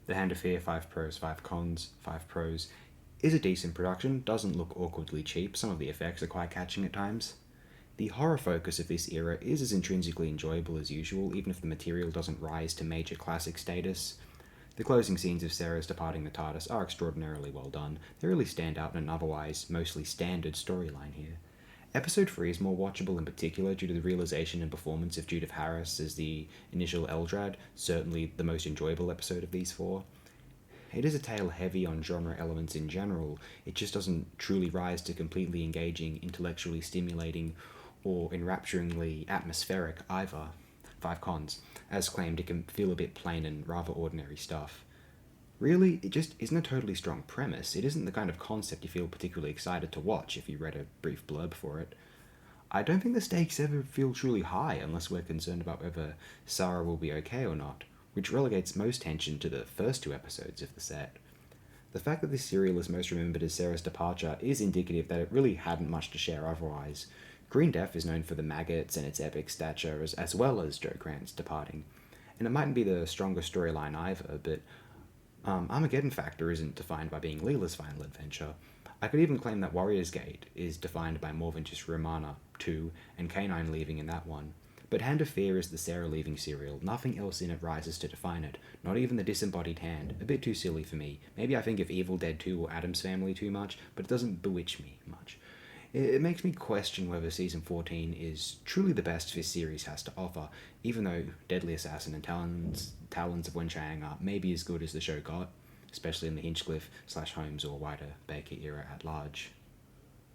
The Hand of Fear 5 pros, 5 cons, 5 pros is a decent production, doesn't look awkwardly cheap, some of the effects are quite catching at times. The horror focus of this era is as intrinsically enjoyable as usual, even if the material doesn't rise to major classic status. The closing scenes of Sarah's departing the TARDIS are extraordinarily well done. They really stand out in an otherwise mostly standard storyline here. Episode 3 is more watchable in particular due to the realization and performance of Judith Harris as the initial Eldrad, certainly the most enjoyable episode of these four. It is a tale heavy on genre elements in general, it just doesn't truly rise to completely engaging, intellectually stimulating, or enrapturingly atmospheric either. 5 cons. As claimed, it can feel a bit plain and rather ordinary stuff. Really, it just isn't a totally strong premise. It isn't the kind of concept you feel particularly excited to watch if you read a brief blurb for it. I don't think the stakes ever feel truly high unless we're concerned about whether Sarah will be okay or not, which relegates most tension to the first 2 episodes of the set. The fact that this serial is most remembered as Sarah's departure is indicative that it really hadn't much to share otherwise. Green Death is known for the maggots and its epic stature as well as Joe Grant's departing. And it mightn't be the strongest storyline either, but Armageddon Factor isn't defined by being Leela's final adventure. I could even claim that Warrior's Gate is defined by more than just Romana 2 and K9 leaving in that one. But Hand of Fear is the Sarah leaving serial. Nothing else in it rises to define it. Not even the disembodied hand. A bit too silly for me. Maybe I think of Evil Dead 2 or Addams Family too much, but it doesn't bewitch me much. It makes me question whether Season 14 is truly the best this series has to offer, even though Deadly Assassin and Talons of Wenchang are maybe as good as the show got, especially in the Hinchcliffe/Holmes or wider Baker era at large.